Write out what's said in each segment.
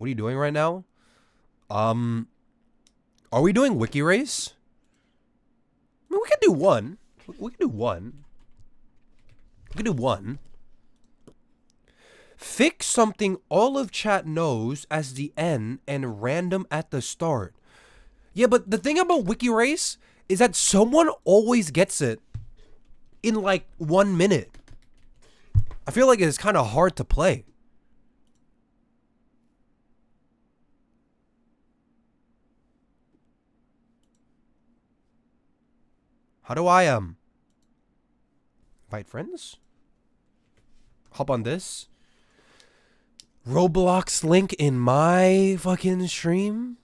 What are you doing right now? Are we doing wiki race? I mean, we could do one. We could do one. We could do one. Fix something all of chat knows as the end and random at the start. Yeah, but the thing about wiki race is that someone always gets it in like 1 minute. I feel like it's kind of hard to play. How do I invite friends? Hop on this. Roblox link in my fucking stream?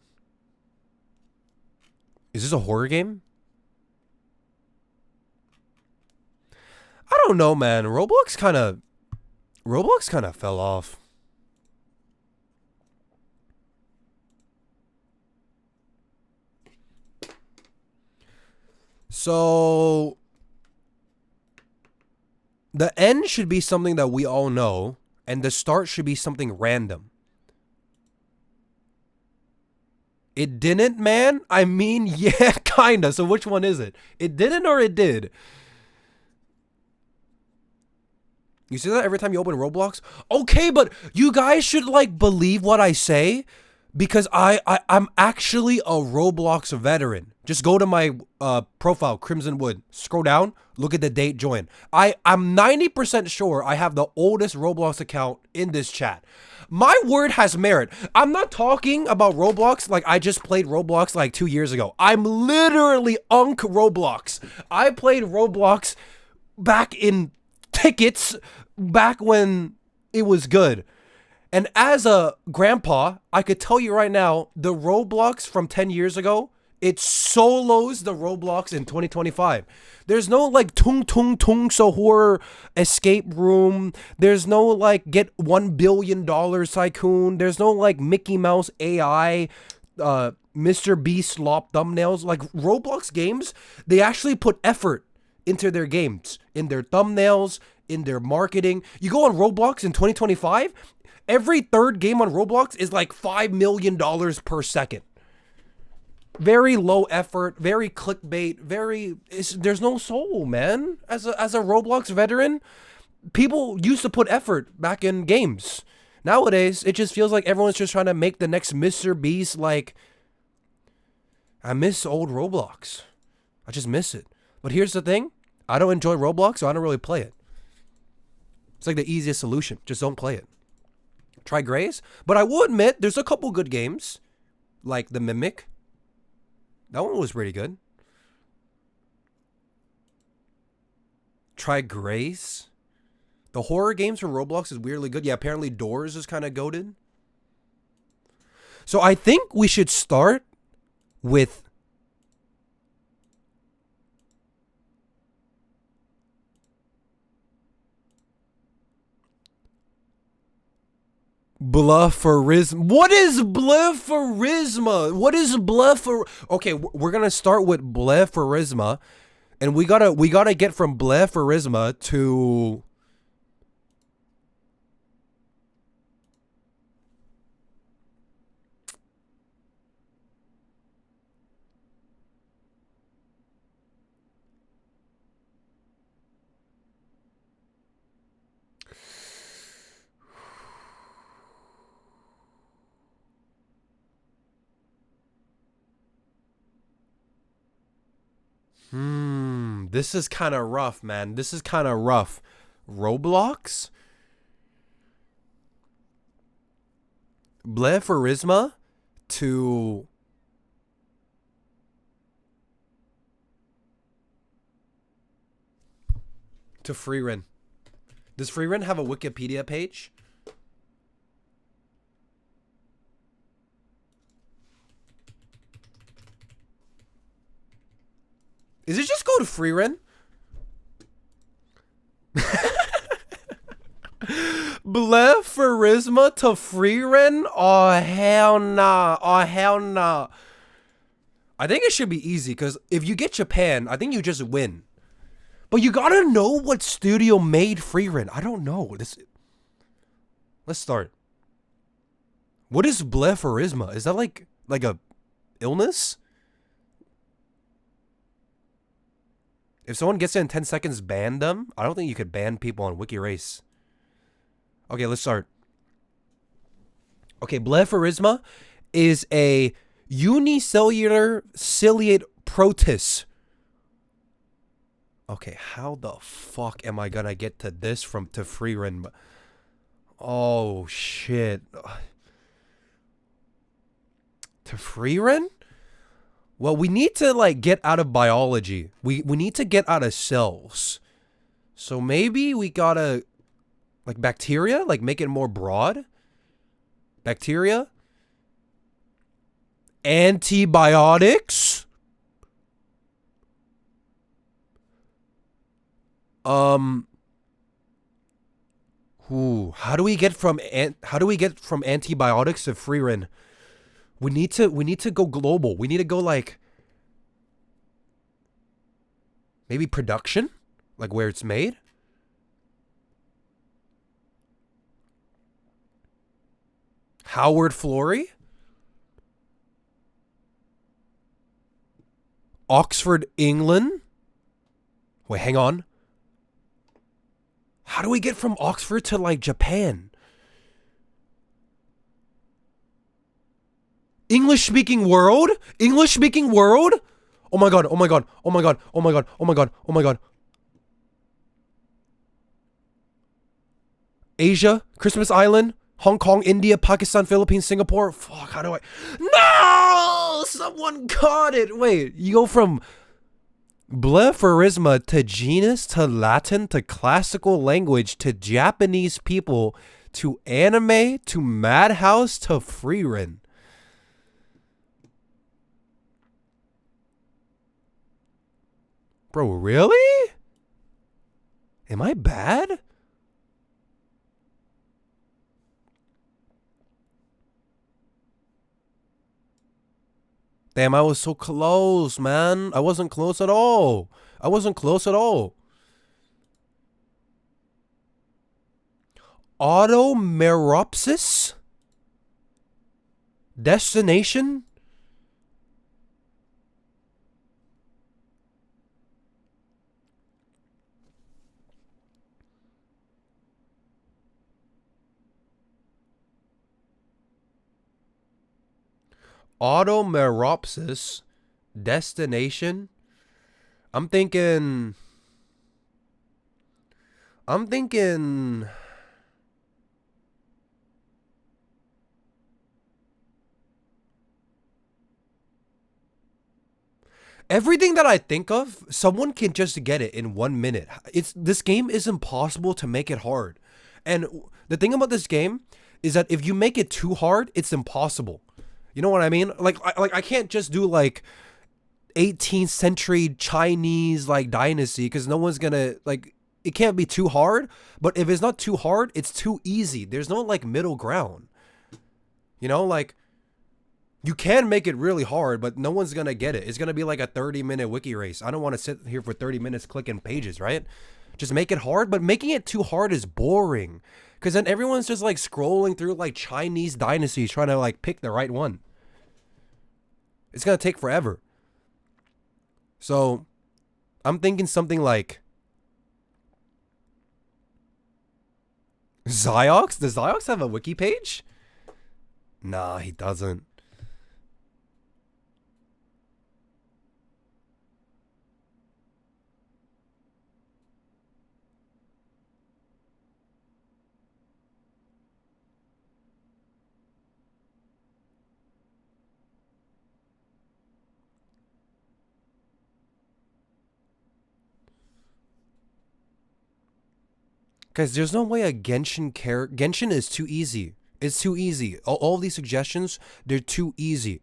Is this a horror game? I don't know, man. Roblox kind of fell off. So the end should be something that we all know, and the start should be something random. It didn't, man? I mean, yeah, kinda. So which one is it? It didn't or it did? You see that every time you open Roblox? Okay, but you guys should like believe what I say, because I'm actually a Roblox veteran. Just go to my profile, Crimson Wood. Scroll down, look at the date, join. I'm 90% sure I have the oldest Roblox account in this chat. My word has merit. I'm not talking about Roblox like I just played Roblox like 2 years ago. I'm literally Unk Roblox. I played Roblox back in tickets, back when it was good. And as a grandpa, I could tell you right now, the Roblox from 10 years ago, it solos the Roblox in 2025. There's no like tung tung tung so horror escape room. There's no like get $1 billion tycoon. There's no like Mickey Mouse AI, Mr. Beast slop thumbnails. Like Roblox games, they actually put effort into their games, in their thumbnails, in their marketing. You go on Roblox in 2025, every third game on Roblox is like $5 million per second. Very low effort, very clickbait, there's no soul, man. As a Roblox veteran, people used to put effort back in games. Nowadays, it just feels like everyone's just trying to make the next Mr. Beast. Like, I miss old Roblox. I just miss it. But here's the thing. I don't enjoy Roblox, so I don't really play it. It's like the easiest solution. Just don't play it. Try Grays. But I will admit, there's a couple good games. Like The Mimic. That one was pretty good. Try Grace. The horror games for Roblox is weirdly good. Yeah, apparently Doors is kind of goated. So I think we should start with Blufferism. What is Blufferisma? What is Bluffer? Okay, we're gonna start with Blufferisma, and we gotta get from Blufferisma to this is kind of rough, man. This is kind of rough. Roblox? Blefferisma to Freerin. Does Freerin have a Wikipedia page? Is it just go to Freerin? Blefferisma to Freerin? Oh, hell nah. Oh, hell nah. I think it should be easy, because if you get Japan, I think you just win. But you gotta know what studio made Freerin. I don't know. Let's start. What is blepharisma? Is that like a illness? If someone gets it in 10 seconds, ban them? I don't think you could ban people on Wiki Race. Okay, let's start. Okay, blepharisma is a unicellular ciliate protist. Okay, how the fuck am I gonna get to this from to freerun? Oh shit. To freerun? Well, we need to like get out of biology. We need to get out of cells. So maybe we gotta like bacteria, like make it more broad. Bacteria. Antibiotics. How do we get from antibiotics to freerun? We need to go global. We need to go like maybe production, like where it's made. Howard Florey. Oxford, England. Wait, hang on. How do we get from Oxford to like Japan? English speaking world? English speaking world? Oh my god, oh my god, oh my god, oh my god, oh my god, oh my god. Asia, Christmas Island, Hong Kong, India, Pakistan, Philippines, Singapore. Fuck, how do I... No! Someone got it! Wait, you go from blepharisma to genus to Latin to classical language to Japanese people to anime to Madhouse to freerun. Bro, really? Am I bad? Damn, I was so close, man. I wasn't close at all. I wasn't close at all. Automeropsis? Destination? Automeropsis? Destination? I'm thinking... Everything that I think of, someone can just get it in 1 minute. This game is impossible to make it hard. And the thing about this game is that if you make it too hard, it's impossible. You know what I mean? Like I can't just do like 18th century Chinese like dynasty because no one's gonna like it can't be too hard. But if it's not too hard, it's too easy. There's no like middle ground. You know, like you can make it really hard, but no one's gonna get it. It's gonna be like a 30-minute wiki race. I don't want to sit here for 30 minutes clicking pages, right? Just make it hard, but making it too hard is boring. Because then everyone's just like scrolling through like Chinese dynasties trying to like pick the right one. It's gonna take forever. So I'm thinking something like Ziox? Does Ziox have a wiki page? Nah, he doesn't. Guys, there's no way a Genshin is too easy. It's too easy. All these suggestions, they're too easy.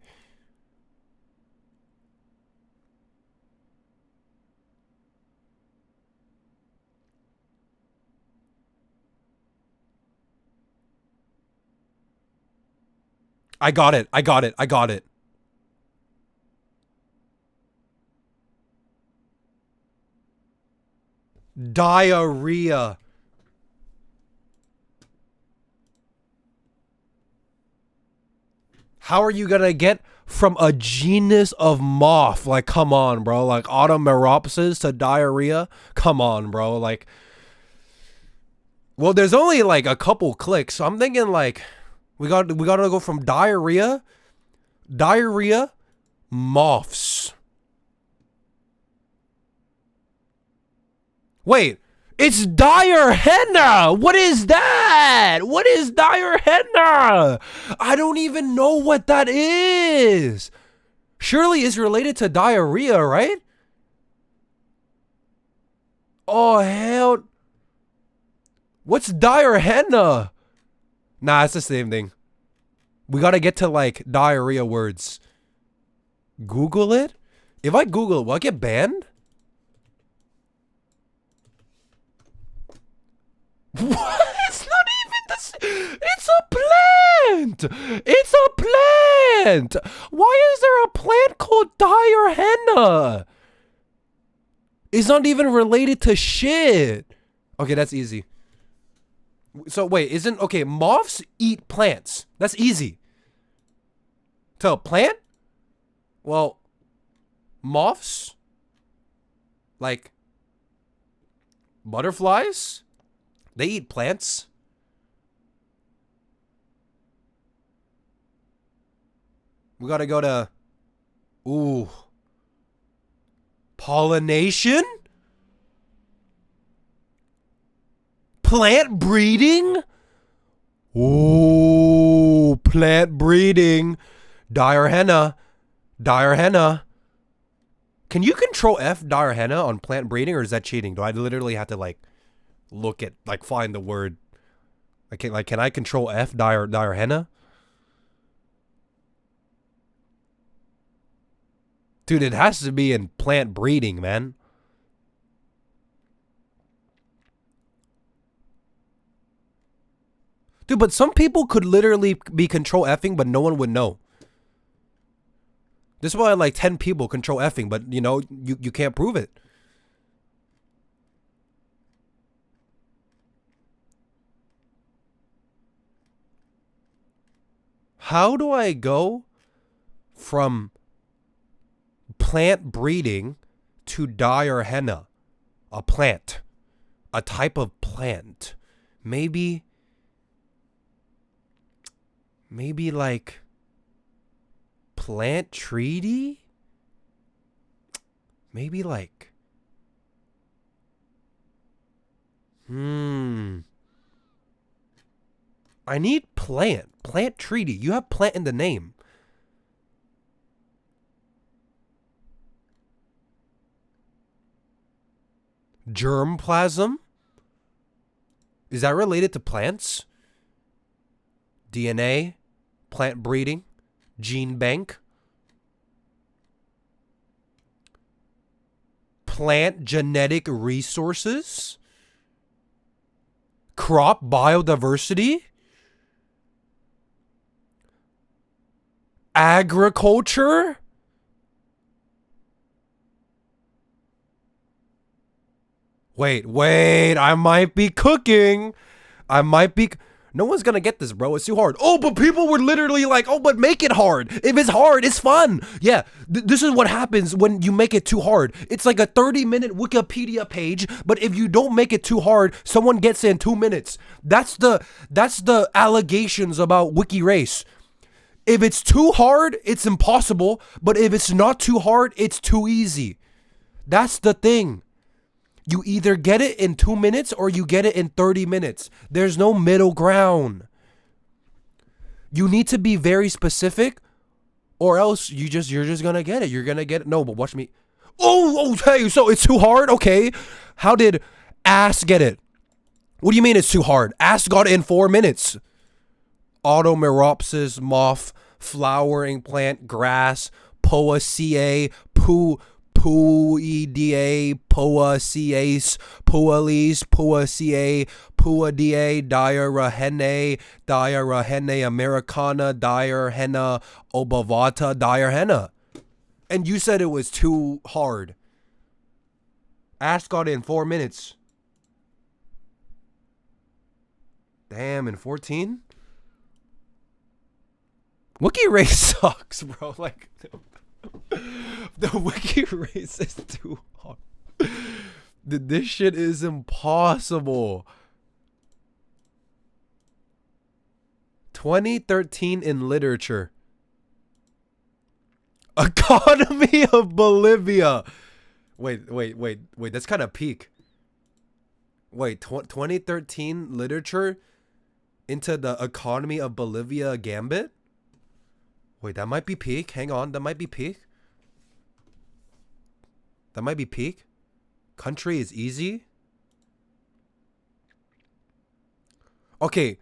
I got it. I got it. I got it. Diarrhea. How are you gonna get from a genus of moth? Like, come on, bro. Like automeropsis to diarrhea. Come on, bro. Like, well, there's only like a couple clicks. So I'm thinking like, we gotta go from diarrhea, moths. Wait, it's dire henna. What is that? What is dire henna? I don't even know what that is. Surely it's related to diarrhea, right? Oh, hell. What's dire henna? Nah, it's the same thing. We gotta get to like diarrhea words. Google it? If I Google it, will I get banned? What? It's not even the. It's a plant. It's a plant. Why is there a plant called dire henna? It's not even related to shit. Okay, that's easy. So wait, isn't okay? Moths eat plants. That's easy. To a plant? Well, moths, like butterflies. They eat plants. We gotta go to... Ooh. Pollination? Plant breeding? Ooh. Plant breeding. Dire henna. Dire henna. Can you control F dire henna on plant breeding, or is that cheating? Do I literally have to like... look at like find the word? Can I control F dire henna? Dude, it has to be in plant breeding, man. Dude, but some people could literally be control Fing, but no one would know. This is why like 10 people control Fing, but you know, you can't prove it. How do I go from plant breeding to dire henna? A plant. A type of plant. Maybe like plant treaty? Maybe like I need plant. Plant treaty. You have plant in the name. Germplasm? Is that related to plants? DNA? Plant breeding? Gene bank? Plant genetic resources? Crop biodiversity? Agriculture? Wait, I might be cooking. No one's gonna get this, bro. It's too hard. Oh, but people were literally like, oh, but make it hard. If it's hard, it's fun. Yeah, this is what happens when you make it too hard. It's like a 30-minute Wikipedia page, but if you don't make it too hard, someone gets it in 2 minutes. That's the allegations about Wiki Race. If it's too hard, it's impossible. But if it's not too hard, it's too easy. That's the thing. You either get it in 2 minutes or you get it in 30 minutes. There's no middle ground. You need to be very specific, or else you're just gonna get it. You're gonna get it. No, but watch me. Oh, okay. So it's too hard. Okay. How did Ass get it? What do you mean it's too hard? Ass got it in 4 minutes. Automeropsis, moth, flowering plant, grass, poaceae, Puida, Poaceae, Pualis, Poaceae, Puidae, Dire henna americana, Dire henna obovata, Dire henna. And you said it was too hard. Ass got it in 4 minutes. Damn, in 14? Wiki race sucks, bro. Like, the wiki race is too hard. This shit is impossible. 2013 in literature. Economy of Bolivia. Wait. That's kind of peak. Wait, 2013 literature into the economy of Bolivia gambit? Wait, that might be peak. Hang on, that might be peak. That might be peak. Country is easy. Okay.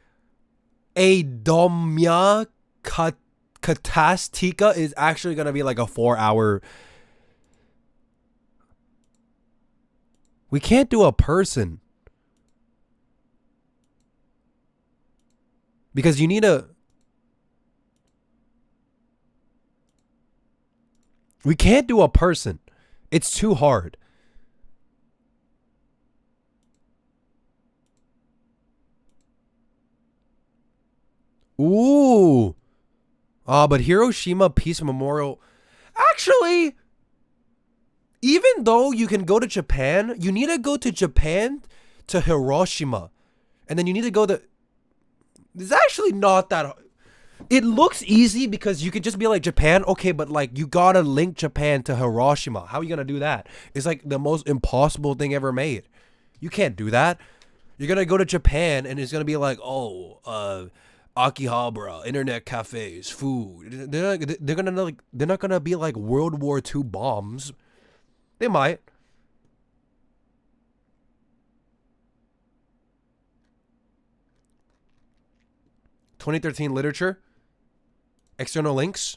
A domya katastika is actually gonna be like a 4-hour. We can't do a person. Because you need a... We can't do a person. It's too hard. Ooh. But Hiroshima Peace Memorial... Actually, even though you can go to Japan, you need to go to Japan to Hiroshima. And then you need to go to... It's actually not that... It looks easy because you could just be like, Japan, okay, but like you gotta link Japan to Hiroshima. How are you gonna do that? It's like the most impossible thing ever made. You can't do that. You're gonna go to Japan and it's gonna be like, oh, Akihabara, internet cafes, food. They're not gonna be like World War II bombs. They might. (2013) literature. External links.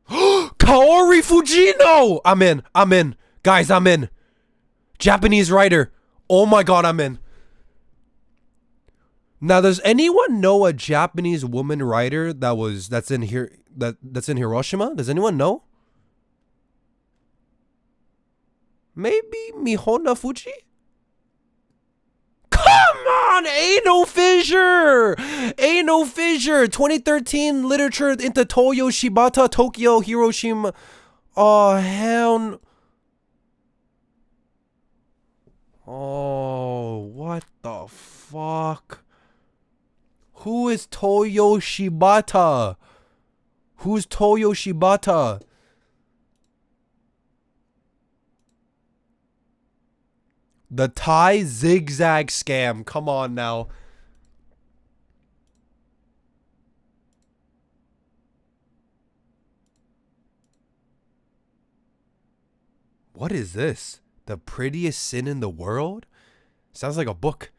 Kaori Fujino! I'm in. Guys, I'm in. Japanese writer. Oh my god, I'm in. Now, does anyone know a Japanese woman writer that's in here that's in Hiroshima? Does anyone know? Maybe Mihona Fuji? Come on! Ain't no fissure! 2013 literature into Toyo, Shibata, Tokyo, Hiroshima. Oh, hell. Oh, what the fuck? Who is Toyo Shibata? Who's Toyo Shibata? The Thai zigzag scam. Come on now. What is this? The prettiest sin in the world? Sounds like a book.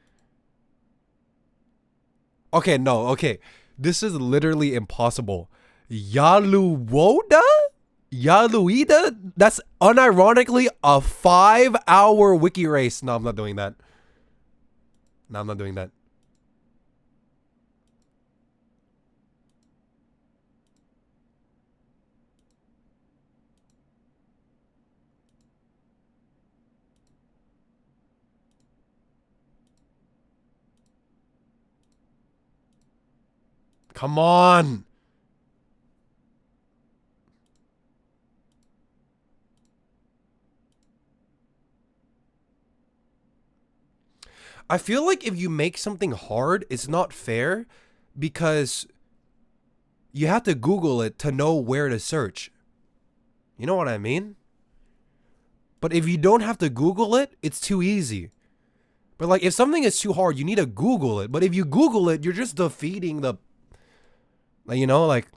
Okay, no, okay. This is literally impossible. Yaluwoda? Yaluida? That's unironically a 5-hour wiki race. No, I'm not doing that. No, I'm not doing that. Come on. I feel like if you make something hard, it's not fair because you have to Google it to know where to search. You know what I mean? But if you don't have to Google it, it's too easy. But like if something is too hard, you need to Google it. But if you Google it, you're just defeating the... Like, you know, like...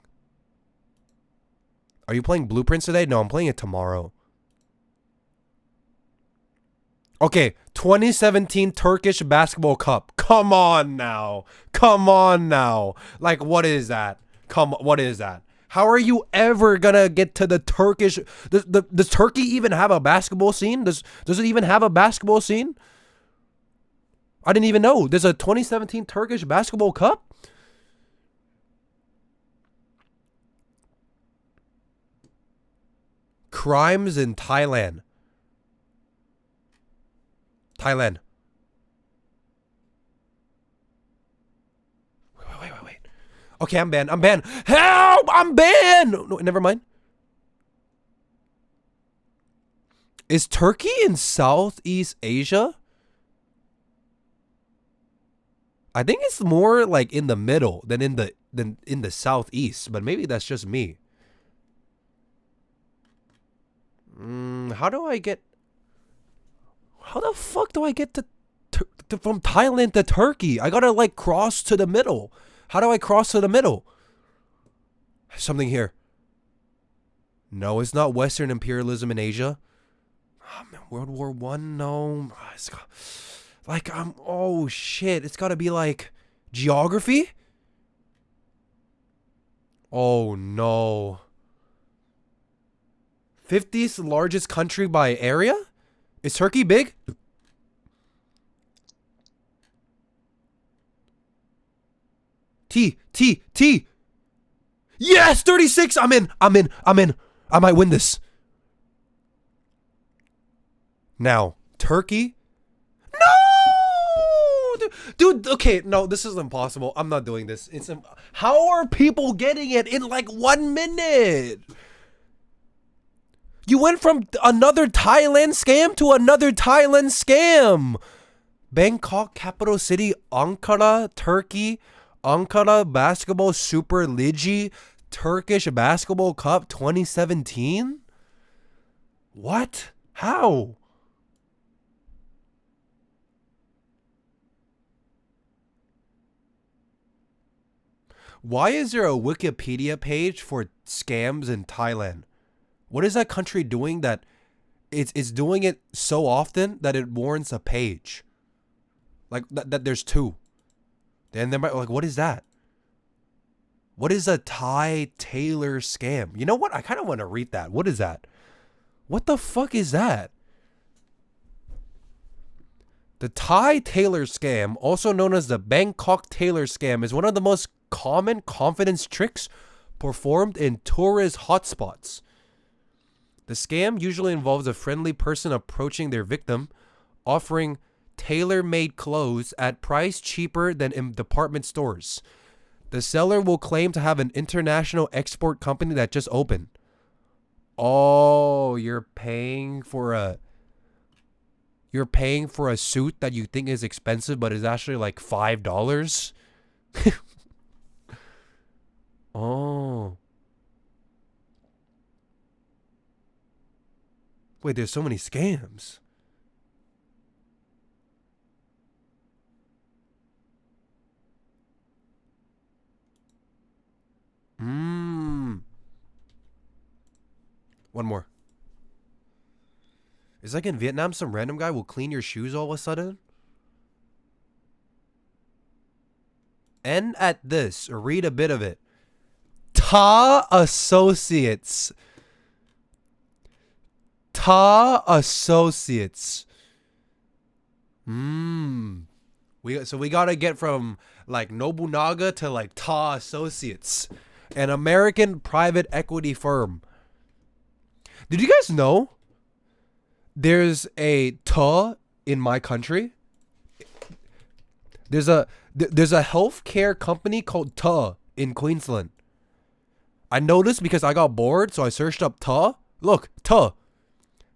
Are you playing Blueprints today? No, I'm playing it tomorrow. Okay, 2017 Turkish Basketball Cup. Come on now. Come on now. Like, what is that? What is that? How are you ever gonna get to the Turkish... Does Turkey even have a basketball scene? Does it even have a basketball scene? I didn't even know. There's a 2017 Turkish Basketball Cup? Crimes in Thailand. Thailand. Wait. Okay, I'm banned. Help! I'm banned! No, never mind. Is Turkey in Southeast Asia? I think it's more like in the middle than in the southeast, but maybe that's just me. How the fuck do I get to from Thailand to Turkey? I gotta like cross to the middle. How do I cross to the middle? Something here. No, it's not Western imperialism in Asia. Oh, man, World War One? No. Oh shit. It's gotta be like geography? Oh no. 50th largest country by area? Is Turkey big? T. Yes, 36. I'm in. I might win this. Now, Turkey. No! Dude, okay, no, this is impossible. I'm not doing this. How are people getting it in like 1 minute? You went from another Thailand scam to another Thailand scam. Bangkok, capital city, Ankara, Turkey. Ankara Basketball Super Ligi, Turkish Basketball Cup 2017? What? How? Why is there a Wikipedia page for scams in Thailand? What is that country doing that it's doing it so often that it warrants a page? Like that there's two. Then there might like, what is that? What is a Thai tailor scam? You know what? I kind of want to read that. What is that? What the fuck is that? The Thai tailor scam, also known as the Bangkok tailor scam, is one of the most common confidence tricks performed in tourist hotspots. The scam usually involves a friendly person approaching their victim, offering tailor-made clothes at price cheaper than in department stores. The seller will claim to have an international export company that just opened. Oh, you're paying for a suit that you think is expensive but is actually like $5? Oh. Wait, there's so many scams. One more. It's like in Vietnam, some random guy will clean your shoes all of a sudden. And at this, read a bit of it. Ta Associates. We gotta get from like Nobunaga to like Ta Associates, an American private equity firm. Did you guys know there's a Ta in my country? There's a healthcare company called Ta in Queensland. I noticed because I got bored, so I searched up Ta. Look, Ta.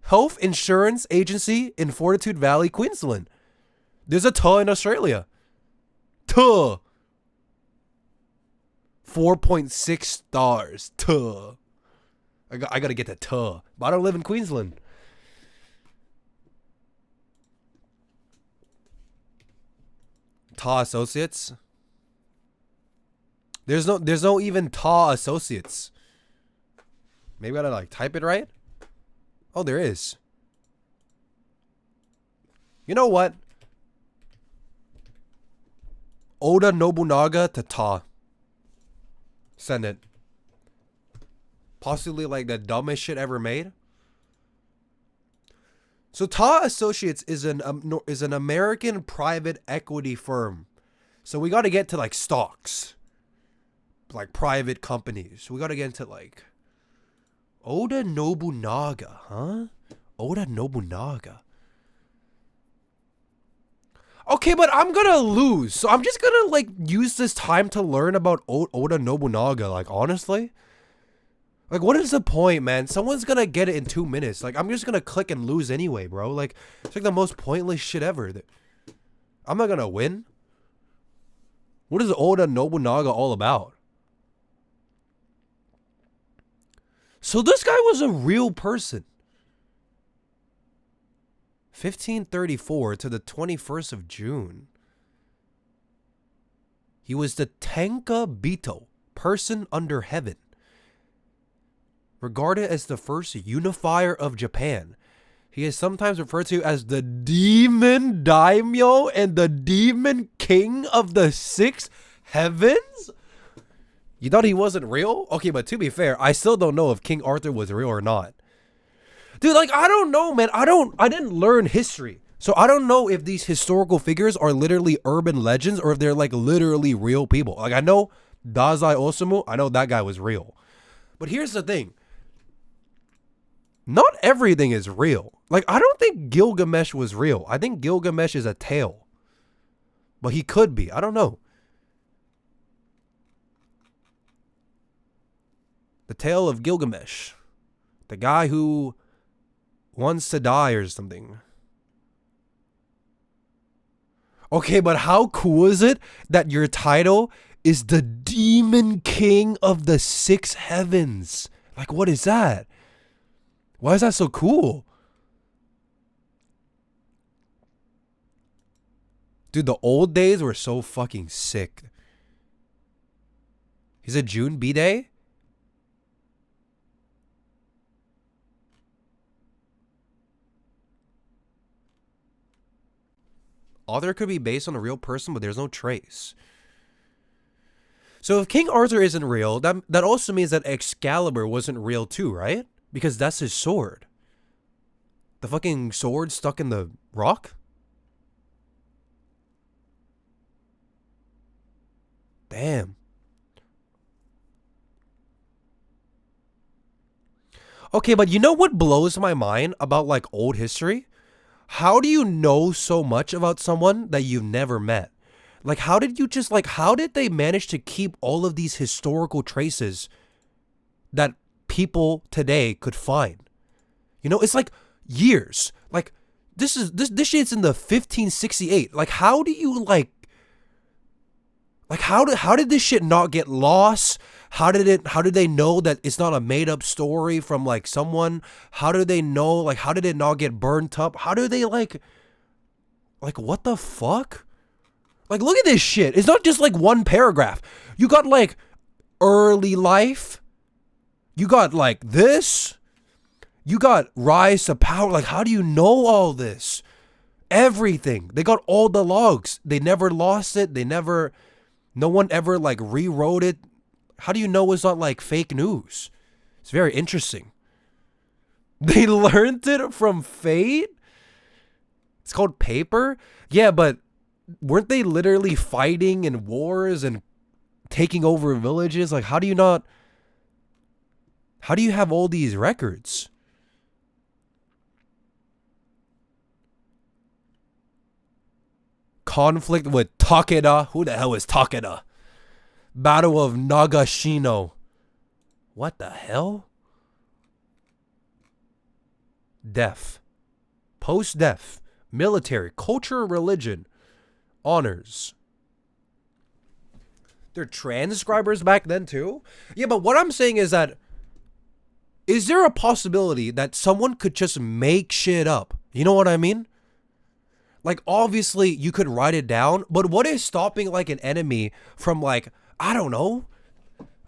Health Insurance Agency in Fortitude Valley, Queensland. There's a Ta in Australia. Ta. 4.6 stars. Ta. I gotta get the Ta. But I don't live in Queensland. Ta Associates. There's no even Ta Associates. Maybe I gotta like type it right. Oh, there is. You know what? Oda Nobunaga to Ta. Send it. Possibly like the dumbest shit ever made. So Ta Associates is an American private equity firm. So we got to get to like stocks, like private companies. We got to get into like Oda Nobunaga, huh? Oda Nobunaga. Okay, but I'm gonna lose. So I'm just gonna like use this time to learn about Oda Nobunaga. Like, honestly. Like, what is the point, man? Someone's gonna get it in 2 minutes. Like, I'm just gonna click and lose anyway, bro. Like, it's like the most pointless shit ever. I'm not gonna win. What is Oda Nobunaga all about? So this guy was a real person. 1534 to the 21st of June. He was the Tenka Bito, person under heaven. Regarded as the first unifier of Japan. He is sometimes referred to as the demon daimyo and the demon king of the six heavens? You thought he wasn't real? Okay, but to be fair, I still don't know if King Arthur was real or not. Dude, like, I don't know, man. I didn't learn history. So I don't know if these historical figures are literally urban legends or if they're like literally real people. Like, I know Dazai Osamu, I know that guy was real. But here's the thing. Not everything is real. Like, I don't think Gilgamesh was real. I think Gilgamesh is a tale. But he could be. I don't know. The tale of Gilgamesh. The guy who wants to die or something. Okay, but how cool is it that your title is the Demon King of the Six Heavens? Like, what is that? Why is that so cool? Dude, the old days were so fucking sick. Is it June B-Day? Author could be based on a real person, but there's no trace. So if King Arthur isn't real, that also means that Excalibur wasn't real too, right? Because that's his sword. The fucking sword stuck in the rock? Damn. Okay, but you know what blows my mind about like old history? How do you know so much about someone that you've never met? Like, how did they manage to keep all of these historical traces that people today could find? You know, it's like years. Like, this shit's in the 1568. Like, how do you how did this shit not get lost? How did they know that it's not a made up story from like someone? How did they know? Like, how did it not get burnt up? How do they like what the fuck? Like, look at this shit. It's not just like one paragraph. You got like early life. You got like this. You got rise to power. Like, how do you know all this? Everything. They got all the logs. They never lost it. No one ever like rewrote it. How do you know it's not like fake news? It's very interesting. They learned it from Fate? It's called paper? Yeah, but weren't they literally fighting in wars and taking over villages? Like, how do you have all these records? Conflict with Takeda. Who the hell is Takeda? Battle of Nagashino. What the hell? Death. Post-death. Military. Culture, religion. Honors. They're transcribers back then too? Yeah, but what I'm saying is that is there a possibility that someone could just make shit up? You know what I mean? Like, obviously, you could write it down, but what is stopping, like, an enemy from, like, I don't know.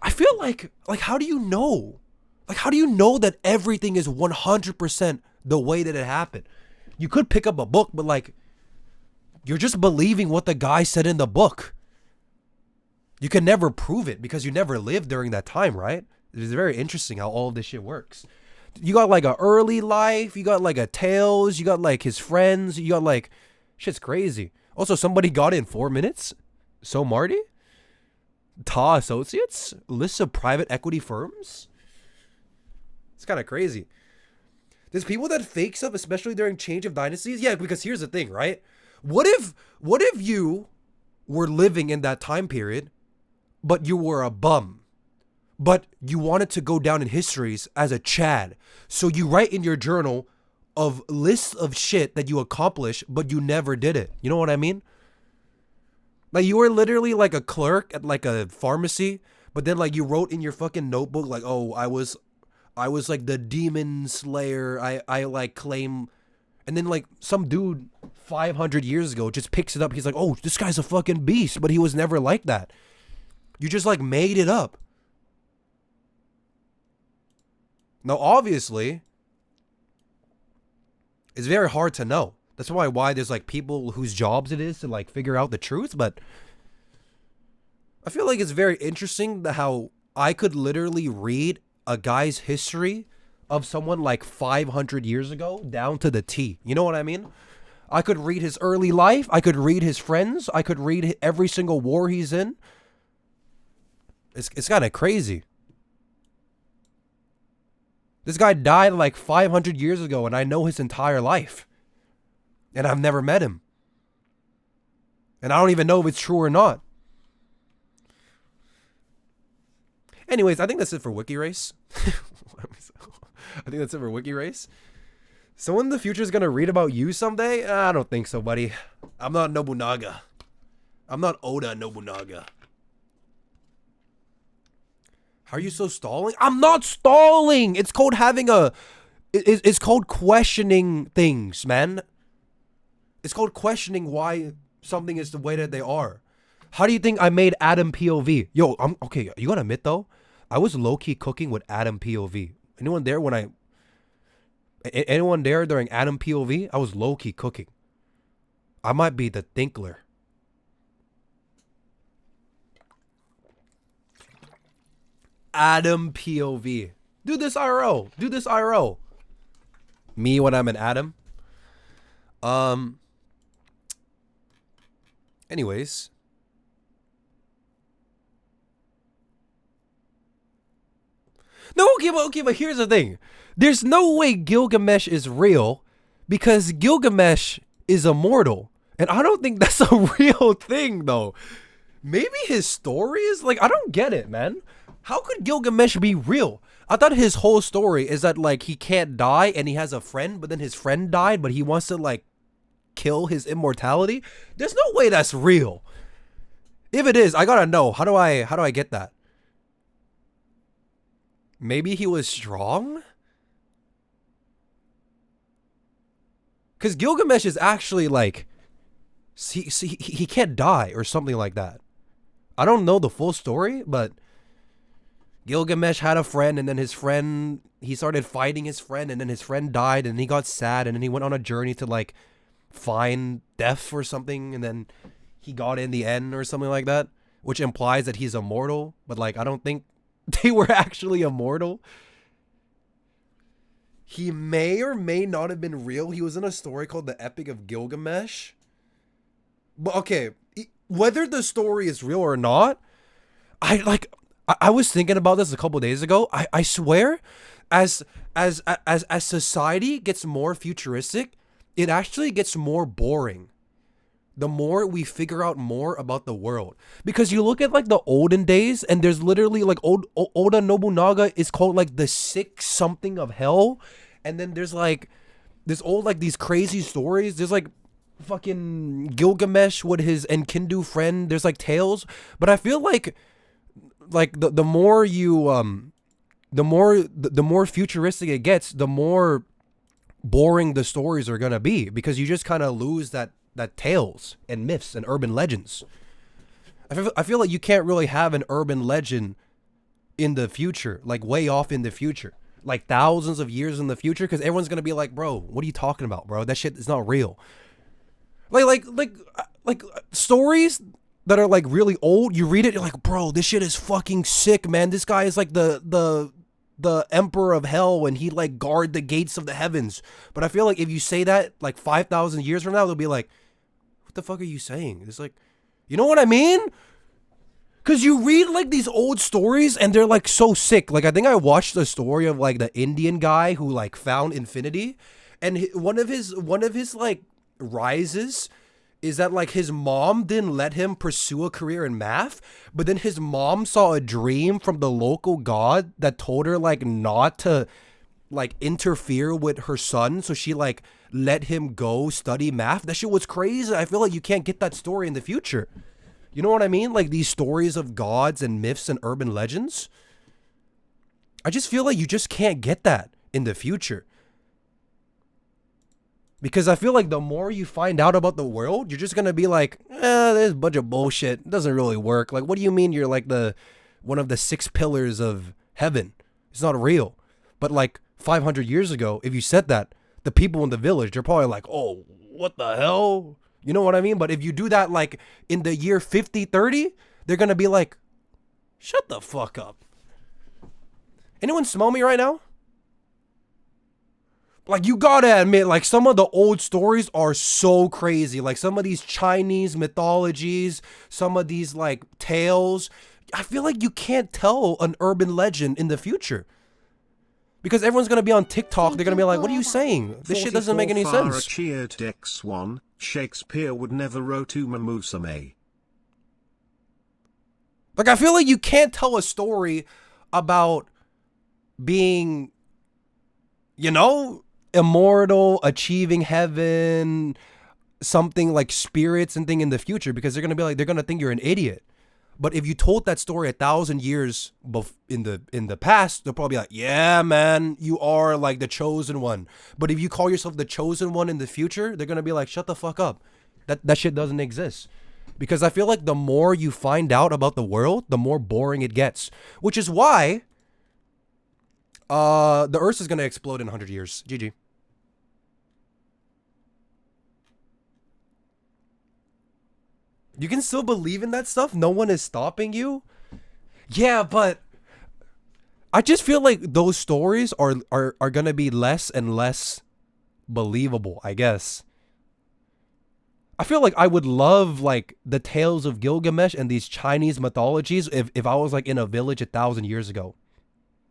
I feel like, how do you know? Like, how do you know that everything is 100% the way that it happened? You could pick up a book, but, like, you're just believing what the guy said in the book. You can never prove it because you never lived during that time, right? It's very interesting how all of this shit works. You got, like, a early life. You got, like, a Tales. You got, like, his friends. You got, like, shit's crazy. Also, somebody got it in 4 minutes. So, Marty? Ta Associates? Lists of private equity firms? It's kind of crazy. There's people that fake stuff, especially during change of dynasties. Yeah, because here's the thing, right? What if you were living in that time period, but you were a bum, but you wanted to go down in histories as a Chad? So you write in your journal of lists of shit that you accomplished, but you never did it. You know what I mean? Like you were literally like a clerk at like a pharmacy, but then like you wrote in your fucking notebook like, oh, I was like the demon slayer. I like claim, and then like some dude 500 years ago just picks it up. He's like, oh, this guy's a fucking beast, but he was never like that. You just like made it up. Now, obviously, it's very hard to know. That's why there's like people whose jobs it is to like figure out the truth. But I feel like it's very interesting how I could literally read a guy's history of someone like 500 years ago down to the T. You know what I mean? I could read his early life. I could read his friends. I could read every single war he's in. It's kind of crazy. This guy died like 500 years ago, and I know his entire life. And I've never met him. And I don't even know if it's true or not. Anyways, I think that's it for Wiki Race. I think that's it for Wiki Race. Someone in the future is going to read about you someday? I don't think so, buddy. I'm not Nobunaga. I'm not Oda Nobunaga. How are you so stalling? I'm not stalling. It's called having it's called questioning things, man. It's called questioning why something is the way that they are. How do you think I made Adam POV? Yo, okay. You gotta admit though, I was low key cooking with Adam POV. Anyone there anyone there during Adam POV? I was low key cooking. I might be the Thinkler. Adam POV. Do this IRL. Do this IRL. Me when I'm an Adam. Anyways. No, okay, but here's the thing. There's no way Gilgamesh is real because Gilgamesh is immortal. And I don't think that's a real thing, though. Maybe his story is like, I don't get it, man. How could Gilgamesh be real? I thought his whole story is that like he can't die and he has a friend, but then his friend died, but he wants to like kill his immortality. There's no way that's real. If it is, I gotta know. How do I get that? Maybe he was strong? Because Gilgamesh is actually like, he can't die or something like that. I don't know the full story, but Gilgamesh had a friend, and then his friend, he started fighting his friend, and then his friend died, and he got sad, and then he went on a journey to like find death or something, and then he got in the end or something like that, which implies that he's immortal, but like I don't think they were actually immortal. He may or may not have been real. He was in a story called The Epic of Gilgamesh. But okay, whether the story is real or not, I was thinking about this a couple days ago. I swear, as society gets more futuristic, it actually gets more boring. The more we figure out more about the world, because you look at like the olden days, and there's literally like Oda Nobunaga is called like the sixth something of hell, and then there's like these crazy stories. There's like fucking Gilgamesh with his Enkidu friend. There's like tales, but I feel like the more you the more futuristic it gets, the more boring the stories are gonna be, because you just kind of lose that tales and myths and urban legends. I feel like you can't really have an urban legend in the future, like way off in the future, like thousands of years in the future, because everyone's gonna be like, bro, what are you talking about, bro? That shit is not real. Like stories that are like really old, you read it, you're like, bro, this shit is fucking sick, man. This guy is like the emperor of hell, and he like guard the gates of the heavens. But I feel like if you say that like 5,000 years from now, they'll be like, what the fuck are you saying? It's like, you know what I mean? Because you read like these old stories and they're like so sick. Like I think I watched the story of like the Indian guy who like found infinity, and one of his like rises is that like his mom didn't let him pursue a career in math, but then his mom saw a dream from the local god that told her like not to like interfere with her son, so she like let him go study math. That shit was crazy. I feel like you can't get that story in the future. You know what I mean? Like these stories of gods and myths and urban legends. I just feel like you just can't get that in the future. Because I feel like the more you find out about the world, you're just going to be like, there's a bunch of bullshit. It doesn't really work. Like, what do you mean you're like one of the 6 pillars of heaven? It's not real. But like 500 years ago, if you said that, the people in the village, they're probably like, oh, what the hell? You know what I mean? But if you do that like in the year 5030, they're going to be like, shut the fuck up. Anyone smell me right now? Like, you gotta admit, like, some of the old stories are so crazy. Like, some of these Chinese mythologies, some of these, like, tales. I feel like you can't tell an urban legend in the future. Because everyone's gonna be on TikTok. They're gonna be like, what are you saying? This shit doesn't make any sense. Cheered X1. Shakespeare would never wrote Uma Musume. Like, I feel like you can't tell a story about being, you know, immortal, achieving heaven, something like spirits and thing in the future, because they're gonna be like, they're gonna think you're an idiot. But if you told that story 1,000 years in the past, they'll probably be like, yeah, man, you are like the chosen one. But if you call yourself the chosen one in the future, they're gonna be like, shut the fuck up. That shit doesn't exist. Because I feel like the more you find out about the world, the more boring it gets. Which is why the Earth is gonna explode in 100 years. GG. You can still believe in that stuff? No one is stopping you? Yeah, but I just feel like those stories are gonna be less and less believable, I guess. I feel like I would love like the tales of Gilgamesh and these Chinese mythologies if I was like in a village 1,000 years ago.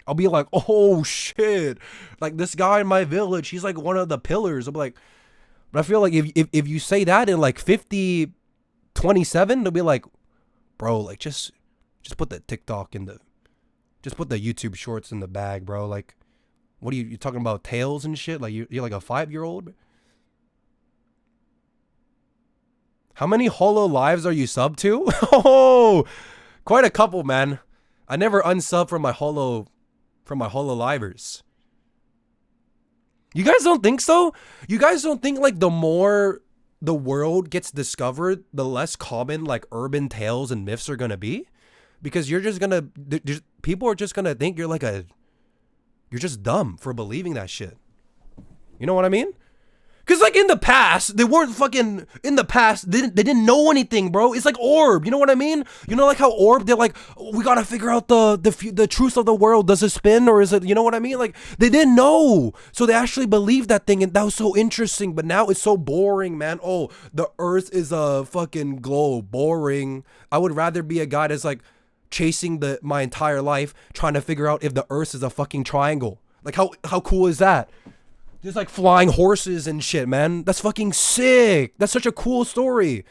I'll be like, oh shit, like this guy in my village, he's like one of the pillars. I'm like, but I feel like if you say that in like 5027, they'll be like, bro, like just put the TikTok in just put the YouTube shorts in the bag, bro. Like, what are you talking about, tales and shit? Like you're like a 5-year-old? How many Holo lives are you sub to? Oh, quite a couple, man. I never unsub from my Holo livers. You guys don't think so? You guys don't think like the more the world gets discovered, the less common like urban tales and myths are gonna be? Because you're just gonna, people are just gonna think you're just dumb for believing that shit. You know what I mean? Because like in the past, they weren't fucking, in the past, they didn't know anything, bro. It's like Orb, you know what I mean? You know like how Orb, they're like, oh, we gotta figure out the truth of the world. Does it spin or is it, you know what I mean? Like, they didn't know. So they actually believed that thing and that was so interesting. But now it's so boring, man. Oh, the earth is a fucking globe. Boring. I would rather be a guy that's like chasing my entire life trying to figure out if the earth is a fucking triangle. Like how cool is that? There's like flying horses and shit, man. That's fucking sick. That's such a cool story.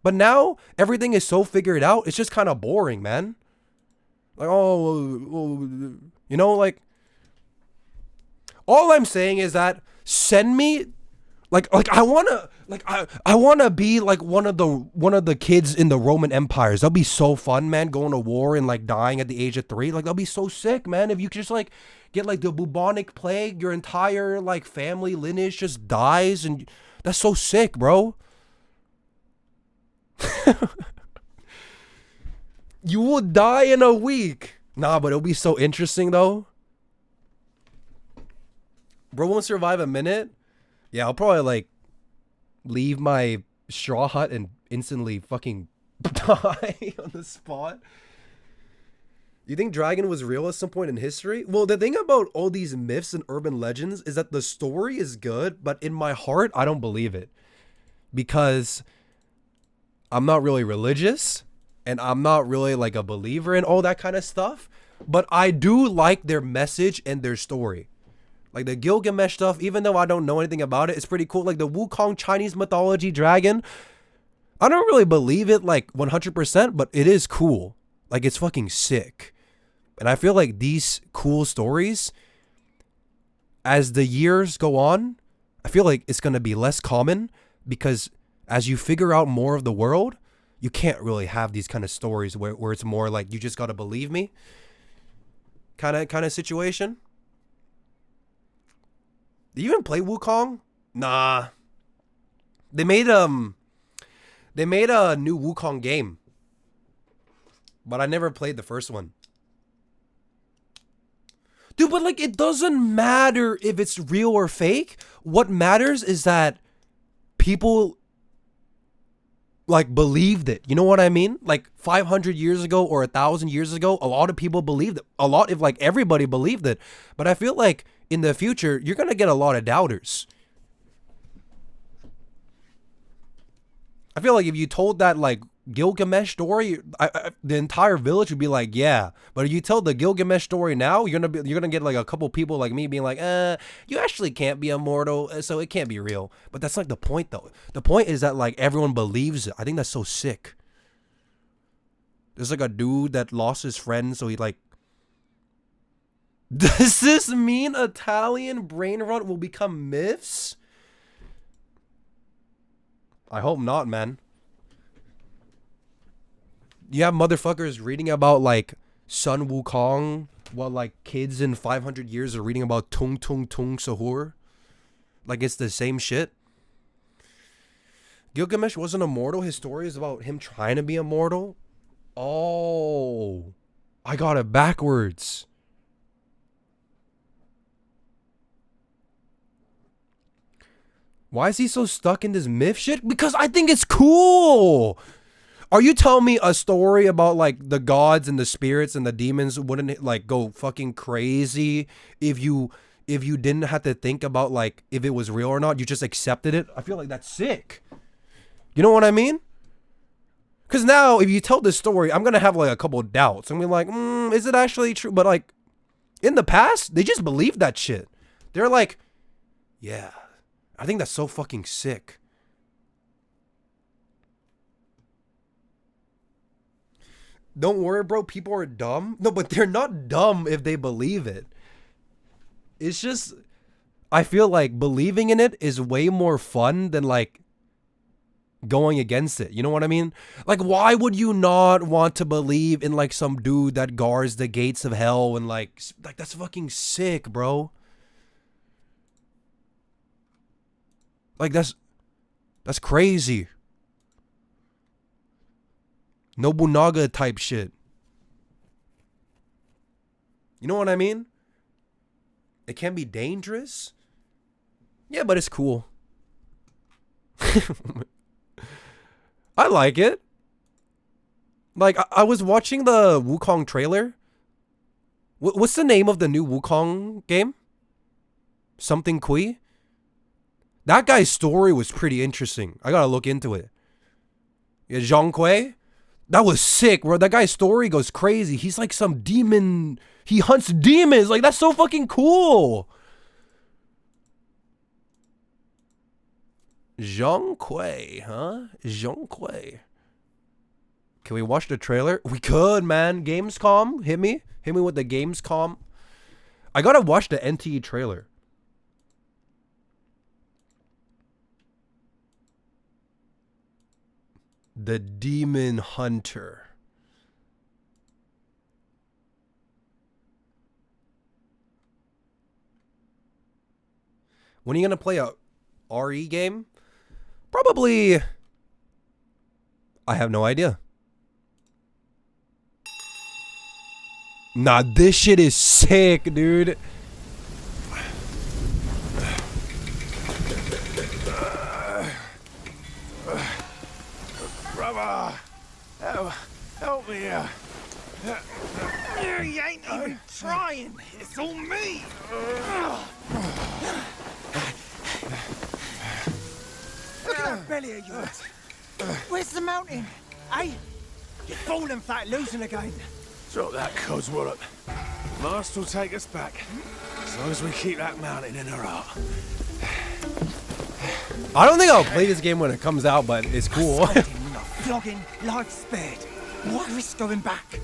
But now everything is so figured out. It's just kind of boring, man. Like, oh, you know, like all I'm saying is that send me like I wanna be like one of the kids in the Roman empires. That'll be so fun, man. Going to war and like dying at the age of 3. Like that'll be so sick, man. If you could just like get like the bubonic plague, your entire like family lineage just dies, and that's so sick, bro. You will die in a week. Nah, but it'll be so interesting though. Bro won't survive a minute. Yeah, I'll probably like leave my straw hut and instantly fucking die on the spot. You think dragon was real at some point in history? Well, the thing about all these myths and urban legends is that the story is good, but in my heart, I don't believe it. Because I'm not really religious, and I'm not really like a believer in all that kind of stuff. But I do like their message and their story. Like the Gilgamesh stuff, even though I don't know anything about it, it's pretty cool. Like the Wukong Chinese mythology dragon, I don't really believe it like 100%, but it is cool. Like, it's fucking sick. And I feel like these cool stories, as the years go on, I feel like it's going to be less common because as you figure out more of the world, you can't really have these kind of stories where it's more like you just got to believe me kind of situation. Do you even play Wukong? Nah. They made a new Wukong game, but I never played the first one. Dude, but like, it doesn't matter if it's real or fake. What matters is that people like believed it. You know what I mean? Like 500 years ago or 1,000 years ago, a lot of people believed it. A lot, if like everybody believed it. But I feel like in the future, you're going to get a lot of doubters. I feel like if you told that like Gilgamesh story, the entire village would be like, yeah. But if you tell the Gilgamesh story now, you're gonna get like a couple people like me being like, you actually can't be immortal, so it can't be real. But that's like the point though. The point is that like everyone believes it. I think that's so sick. There's like a dude that lost his friend, so he like. Does this mean Italian brain rot will become myths? I hope not, man. You have motherfuckers reading about like Sun Wukong while like kids in 500 years are reading about Tung Tung Tung Sahur. Like it's the same shit. Gilgamesh wasn't immortal. His story is about him trying to be immortal. Oh, I got it backwards. Why is he so stuck in this myth shit? Because I think it's cool. Are you telling me a story about like the gods and the spirits and the demons wouldn't like go fucking crazy if you didn't have to think about like if it was real or not? You just accepted it. I feel like that's sick. You know what I mean? Because now if you tell this story, I'm gonna have like a couple of doubts. I'm gonna be like, is it actually true? But like in the past, they just believed that shit. They're like, yeah. I think that's so fucking sick. Don't worry, bro. People are dumb. No, but they're not dumb if they believe it. It's just, I feel like believing in it is way more fun than like going against it. You know what I mean? Like, why would you not want to believe in like some dude that guards the gates of hell and like that's fucking sick, bro. Like that's crazy. Nobunaga type shit. You know what I mean? It can be dangerous. Yeah, but it's cool. I like it. Like I was watching the Wukong trailer. What's the name of the new Wukong game? Something Kui? That guy's story was pretty interesting. I gotta look into it. Yeah, Zhang Kui? That was sick, bro. That guy's story goes crazy. He's like some demon. He hunts demons. Like, that's so fucking cool. Zhang Kui, huh? Zhang Kui. Can we watch the trailer? We could, man. Gamescom, hit me. Hit me with the Gamescom. I gotta watch the NTE trailer. The Demon Hunter. When are you gonna play a RE game? Probably. I have no idea. Nah, this shit is sick, dude. Brother, help me here. You ain't even trying. It's all me. Look at that belly of yours. Where's the mountain? Hey, you're falling flat, losing again. Drop that codswallop. Master will take us back. As long as we keep that mountain in our heart. I don't think I'll play this game when it comes out, but it's cool. flogging, life spared. Why risk going back?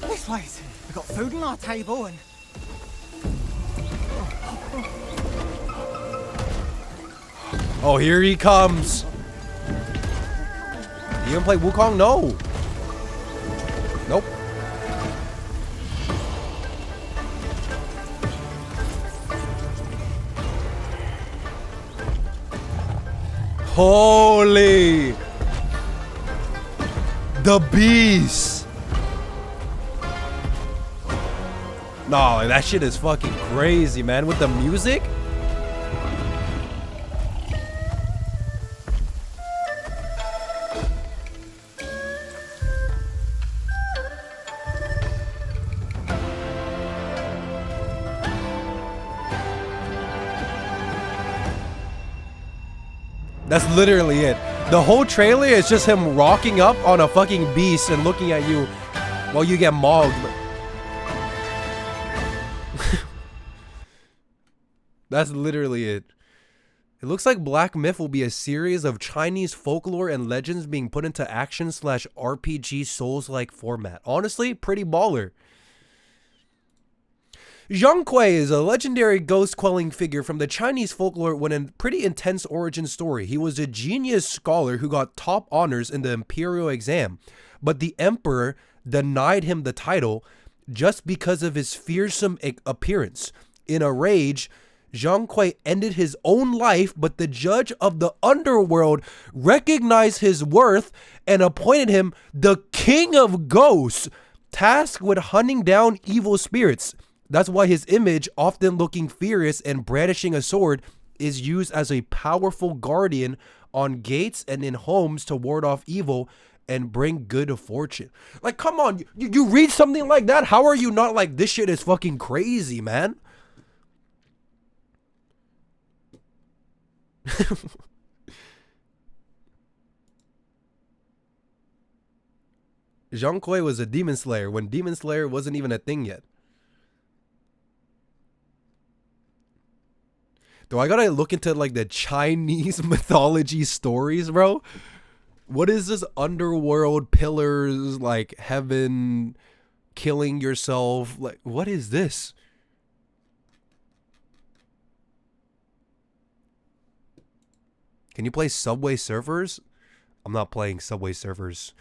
This place, we've got food on our table and... Oh, here he comes. You gonna play Wukong? No. Nope. Holy. The beast. No, that shit is fucking crazy, man. With the music. That's literally it. The whole trailer is just him rocking up on a fucking beast and looking at you while you get mauled. That's literally it. It looks like Black Myth will be a series of Chinese folklore and legends being put into action/RPG Souls-like format. Honestly, pretty baller. Zhang Kui is a legendary ghost-quelling figure from the Chinese folklore with a pretty intense origin story. He was a genius scholar who got top honors in the imperial exam, but the emperor denied him the title just because of his fearsome appearance. In a rage, Zhang Kui ended his own life, but the judge of the underworld recognized his worth and appointed him the king of ghosts, tasked with hunting down evil spirits. That's why his image, often looking furious and brandishing a sword, is used as a powerful guardian on gates and in homes to ward off evil and bring good fortune. Like, come on, you read something like that? How are you not like, this shit is fucking crazy, man? Zhang Kui was a demon slayer when demon slayer wasn't even a thing yet. Do I gotta look into like the Chinese mythology stories, bro? What is this underworld pillars, like heaven, killing yourself? Like, what is this? Can you play Subway Surfers? I'm not playing Subway Surfers.